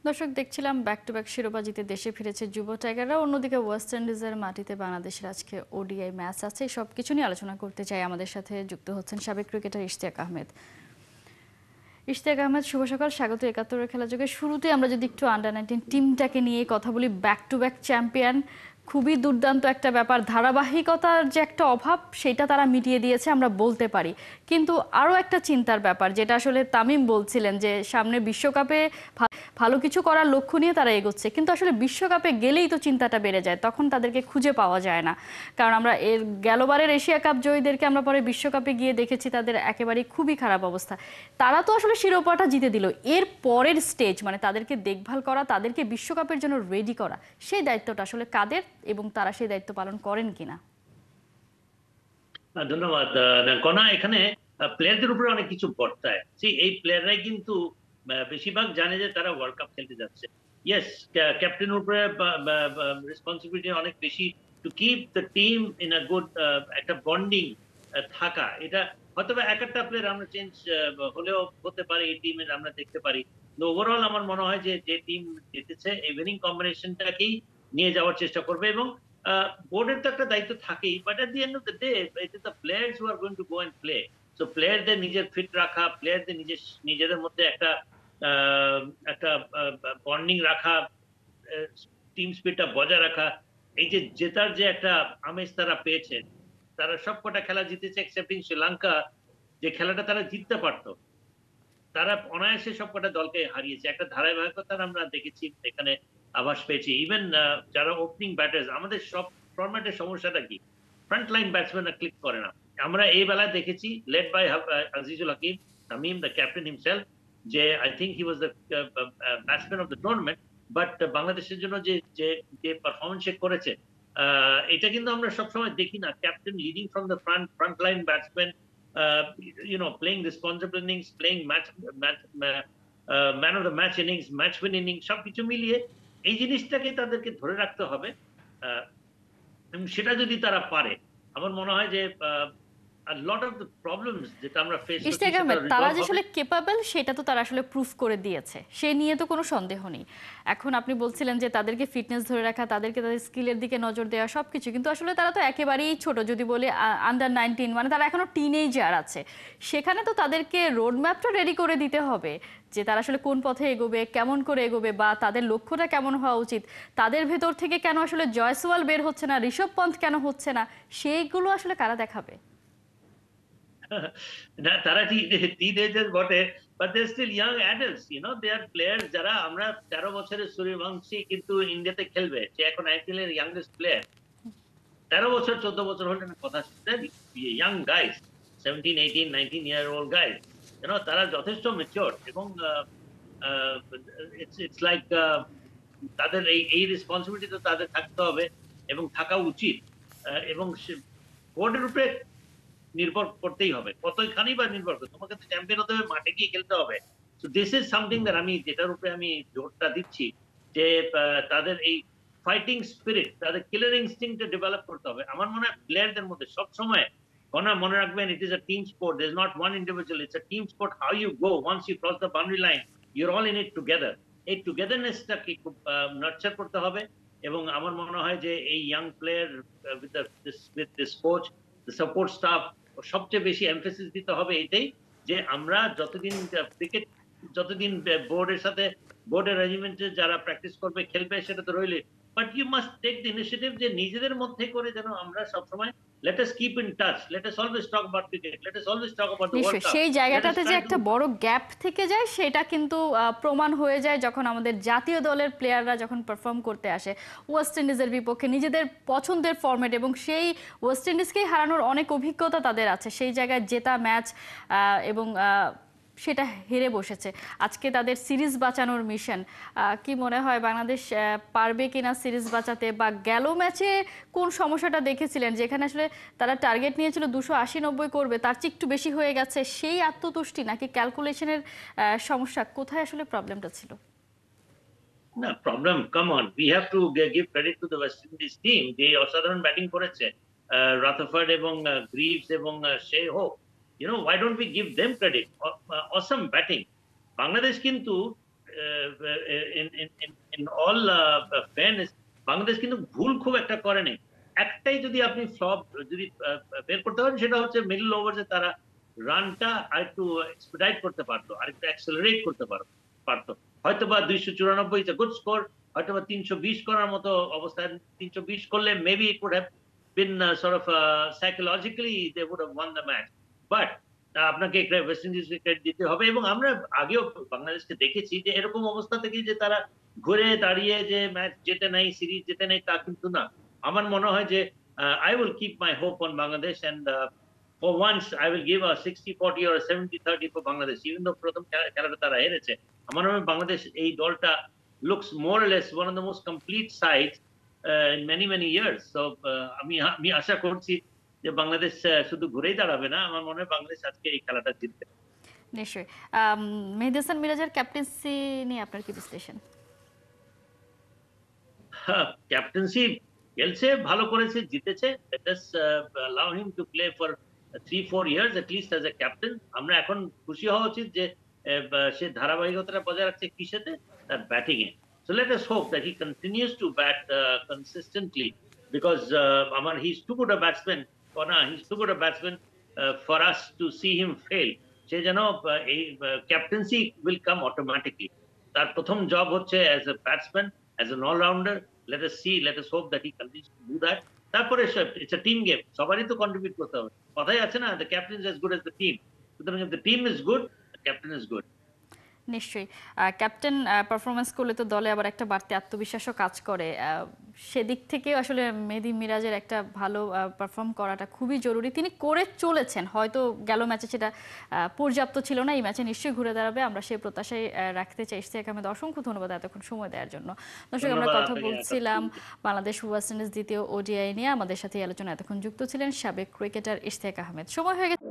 দর্শক দেখছিলাম back to back শিরোপা জিতে দেশে ফিরেছে যুব টাইগাররা, অন্যদিকে ওয়েস্ট ইন্ডিজের মাটিতে বাংলাদেশের আজকে ওডিআই ম্যাচ আছে। সবকিছু নিয়ে আলোচনা করতে চাই। আমাদের সাথে যুক্ত হচ্ছেন সাবেক ক্রিকেটার ইশতিয়াক আহমেদ। ইশতিয়াক আহমেদ, শুভ সকাল, স্বাগত একাত্তরের খেলা যোগে। শুরুতে আমরা যদি একটু আন্ডার-19 টিমটাকে নিয়ে কথা বলি, ব্যাক টু ব্যাক চ্যাম্পিয়ন, খুবই দুর্দান্ত একটা ব্যাপার। ধারাবাহিকতার যে একটা অভাব সেটা তারা মিটিয়ে দিয়েছে আমরা বলতে পারি। কিন্তু আরও একটা চিন্তার ব্যাপার, যেটা আসলে তামিম বলছিলেন যে সামনে বিশ্বকাপে ভালো কিছু করার লক্ষ্য নিয়ে তারা এগোচ্ছে, কিন্তু আসলে বিশ্বকাপে গেলেই তো চিন্তাটা বেড়ে যায়, তখন তাদেরকে খুঁজে পাওয়া যায় না। কারণ আমরা গেলবারের এশিয়া কাপ জয়ীদেরকে আমরা পরে বিশ্বকাপে গিয়ে দেখেছি তাদের একেবারেই খুবই খারাপ অবস্থা। তারা তো আসলে শিরোপাটা জিতে দিল, এর পরের স্টেজ মানে তাদেরকে দেখভাল করা, তাদেরকে বিশ্বকাপের জন্য রেডি করা, সেই দায়িত্বটা আসলে কাদের এবং তারা সেই দায়িত্ব পালন করেন কিনা? ধন্যবাদ। কণা, এখানে প্লেয়ারদের উপরে অনেক কিছু বর্তায়। এই প্লেয়াররাই কিন্তু বেশিরভাগ জানে যে তারা ওয়ার্ল্ড কাপ খেলতে যাচ্ছে। ইয়েস, ক্যাপ্টেনের উপরে রেসপন্সিবিলিটি অনেক বেশি, to keep the team in a good, একটা বন্ডিং থাকা। এটা হয়তো এক একটা প্লেয়ার আমরা চেঞ্জ হলেও হতে পারে, এই টিমের আমরা দেখতে পারি। ওভারঅল আমার মনে হয় যে যে টিম জিতেছে এই উইনিং কম্বিনেশনটাকেই নিয়ে যাওয়ার চেষ্টা করবে। এবং বোর্ডের তো একটা দায়িত্ব থাকেই, but at the end of the day it is the players who are going to go and play. So প্লেয়ারদের নিজের ফিট রাখা, প্লেয়ারদের নিজেদের মধ্যে একটা আহ, একটা বন্ডিং রাখা, টিম স্পিরিটটা বজায় রাখা, এই যে জেতার যে একটা আমেজ তারা পেয়েছে। তারা সবকটা খেলা জিতেছে এক্সেপ্টিং শ্রীলঙ্কা, যে খেলাটা তারা জিততে পারতো। তারা অনায়াসে সবকটা দলকে হারিয়েছে। একটা ধারাবাহিকতার আমরা দেখেছি এখানে, আভাস পেয়েছি। ইভেন যারা ওপেনিং ব্যাটার্স, আমাদের সব ফরম্যাটের সমস্যাটা কি, ফ্রন্ট লাইন ব্যাটসম্যানরা ক্লিক করে না। আমরা এই বেলায় দেখেছি, led by Azizul Hakim Tamim, the captain himself, যে I think he was the batsman of the tournament. But বাংলাদেশের জন্য যে যে যে পারফরমেন্স সে করেছে, এটা কিন্তু আমরা সবসময় দেখি না। Captain leading from the front line batsman, playing responsible innings, playing man of the match innings, match win innings, সবকিছু মিলিয়ে এই জিনিসটাকে তাদেরকে ধরে রাখতে হবে। আহ, এবং সেটা যদি তারা পারে, আমার মনে হয় যে লট অফ দ্য প্রবলেমস যেটা আমরা ফেস করছি ইশতিয়াক সেটা আহমেদ, তারা রিজলভ যে হবে। আসলে কেপাবল সেটা তো তারা আসলে প্রুফ করে দিয়েছে, সে নিয়ে তো কোনো সন্দেহ নেই। এখন আপনি বলছিলেন যে তাদেরকে ফিটনেস ধরে রাখা, তাদেরকে তাদের স্কিলের দিকে নজর দেওয়া, সবকিছু, কিন্তু আসলে তারা তো একেবারেই ছোট, যদি বলি আন্ডার-19, মানে তারা এখনো টিনেজার আছে। সেখানে তো তাদেরকে রোড ম্যাপটা রেডি করে দিতে হবে যে তারা আসলে কোন পথে এগোবে, কেমন করে এগোবে, বা তাদের লক্ষ্যটা কেমন হওয়া উচিত। তাদের ভেতর থেকে কেন আসলে জয়সওয়াল বের হচ্ছে না, ঋষভ পন্থ কেন হচ্ছে না, সেইগুলো আসলে কারা দেখাবে? না, তারা টিনেজার বটে, but they still young adults, they are players. যারা আমরা 13 বছরের সূর্যবংশী কিন্তু ইন্ডিয়াতে খেলবে, সে এখন আইপিএল এর ইয়াংগেস্ট প্লেয়ার। 13 বছর 14 বছর হলে না কথা, young guys, 17, 18, 19 year old guys, তারা যথেষ্ট মেচিওর। এবং ইটস লাইক তাদের এই এই রেসপন্সিবিলিটি তো তাদের থাকতে হবে এবং থাকা উচিত। এবং বোর্ডের উপরে নির্ভর করতেই হবে, কতখানি বা নির্ভর করে। তোমাকে তো চ্যাম্পিয়ন হতে হবে, মাঠে গিয়ে খেলতে হবে। তো দিস ইজ সামথিং দ্যাট আমি যেটার উপরে আমি জোরটা দিচ্ছি, যে তাদের এই ফাইটিং স্পিরিট, তাদের কিলার ইনস্টিংক্ট ডেভেলপ করতে হবে। আমার মনে হয় প্লেয়ারদের মধ্যে সব সময়, মনে রাখবেন, it is a team sport, is not one individual, it's a team sport. How you go once you cross the boundary line, you're all in it together. এই টুগেদারনেসটাকে খুব নার্চার করতে হবে। এবং আমার মনে হয় যে এই young player with this coach, the support staff, সবচেয়ে বেশি এমফেসিস দিতে হবে এটাই, যে আমরা যতদিন ক্রিকেট, যতদিন বোর্ডের সাথে, বোর্ডের রেজিমেন্টে যারা প্র্যাকটিস করবে খেলবে সেটা তো রইলে, but you must take the initiative, যে নিজেদের মধ্যে করে যেন আমরা সবসময়, let us keep in touch, let us always talk about cricket, let us always talk about the world নিশ্চয়ই কাপ, সেই লেট আস জায়গাটাতে যে ট্রাই টু। একটা বড় গ্যাপ থেকে যায় সেটা কিন্তু প্রমাণ হয়ে যায় যখন আমাদের জাতীয় দলের প্লেয়াররা যখন পারফর্ম করতে আসে ওয়েস্ট ইন্ডিজের বিপক্ষে নিজেদের পছন্দের ফরম্যাট, এবং সেই ওয়েস্ট ইন্ডিজকেই হারানোর অনেক অভিজ্ঞতা তাদের আছে, সেই জায়গায় জেতা ম্যাচ, এবং সেটা হেরে বসেছে। আজকে তাদের সিরিজ বাঁচানোর মিশন, কি মনে হয় বাংলাদেশ পারবে কিনা সিরিজ বাঁচাতে? বা গেল ম্যাচে কোন সমস্যাটা দেখেছিলেন যেখানে আসলে তারা টার্গেট নিয়েছিল 280-90 করবে, তার চেয়ে একটু বেশি হয়ে গেছে, সেই আত্মতুষ্টি নাকি ক্যালকুলেশনের সমস্যা, কোথায় আসলে প্রবলেমটা ছিল? না, problem, come on, we have to give credit to the West Indies team, যে অসাধারণ ব্যাটিং করেছে রাথারফোর্ড এবং গ্রিভস এবং সে হোক। why don't we give them credit? Awesome batting. Bangladesh কিন্তু ইন অল ফেয়ারনেস, বাংলাদেশ কিন্তু ভুল খুব একটা করে নাই। একটাই যদি আপনি ফ্লপ যদি বের করতে পারেন, সেটা হচ্ছে মিডল ওভারে তারা রানটা আরেকটু এক্সপেডিট করতে পারতো, আরেকটু অ্যাক্সেলারেট করতে পারতো। হয়তোবা 294 ইজ আ গুড স্কোর, হয়তোবা 320 করার মতো অবস্থায় 320 করলে maybe it would have been sort of psychologically they would have won the match. But আপনাকে ওয়েস্ট ইন্ডিজকে ক্রেডিট দিতে হবে, এবং আমরা আগেও বাংলাদেশকে দেখেছি যে এরকম অবস্থা থেকে যে তারা ঘুরে দাঁড়িয়ে যে ম্যাচ জেতে নাই, সিরিজ জেতে নাই, তা কিন্তু না। আমার মনে হয় যে I will keep my hope on Bangladesh, and for once I will give a 60-40 or a 70-30 for Bangladesh, even though প্রথম খেলাটা তারা হেরেছে। আমার মনে হয় বাংলাদেশ এই দলটা looks more or less one of the most complete sides in many years. So আমি আশা করছি যে বাংলাদেশ শুধু ঘুরেই দাঁড়াবে না, আমার মনে হয় বাংলাদেশ আজকে এই খেলাটা জিতবে। নিশ্চয়ই। মেহেদী হাসান মিরাজের ক্যাপ্টেন্সি নিয়ে আপনার কি বিশ্লেষণ? ক্যাপ্টেন্সি খেলছে, ভালো করেছে, জিতেছে। Let us allow him to play for 3-4 years at least as a captain. আমরা এখন খুশি হওয়া উচিত যে সে ধারাবাহিকতাটা বজায় রাখছে কিসেতে? তার batting A. So let us hope that he continues to bat consistently, because he's too good a batsman, or না, he's too good a batsman for us to see him fail. সে যেন এই ক্যাপ্টেন্সি will come automatically. তার প্রথম job হচ্ছে as a batsman, as an all-rounder. Let us hope that he continues to do that. তারপরে it's a team game. সবারই তো contribute করতে হবে। কথাই আছে না, the captain is as good as the team. সুতরাং if the team is good, the captain is good. নিশ্চয়ই। ক্যাপ্টেন পারফরমেন্স করলে তো দলে আবার একটা বাড়তি আত্মবিশ্বাসও কাজ করে। সেদিক থেকেও আসলে মেহেদী মিরাজের একটা ভালো পারফর্ম করাটা খুবই জরুরি। তিনি করে চলেছেন, হয়তো গেল ম্যাচে সেটা পর্যাপ্ত ছিল না, এই ম্যাচে নিশ্চয়ই ঘুরে দাঁড়াবে, আমরা সেই প্রত্যাশাই রাখতে চাই। ইশতিয়াক আহমেদ, অসংখ্য ধন্যবাদ এতক্ষণ সময় দেওয়ার জন্য। দর্শক, আমরা ধন্যবাদ কথা আপনাকে। বলছিলাম বাংলাদেশ ওয়েস্ট ইন্ডিজ দ্বিতীয় ওডিআই নিয়ে। আমাদের সাথে এই আলোচনা এতক্ষণ যুক্ত ছিলেন সাবেক ক্রিকেটার ইশতিয়াক আহমেদ। সময় হয়ে গেছে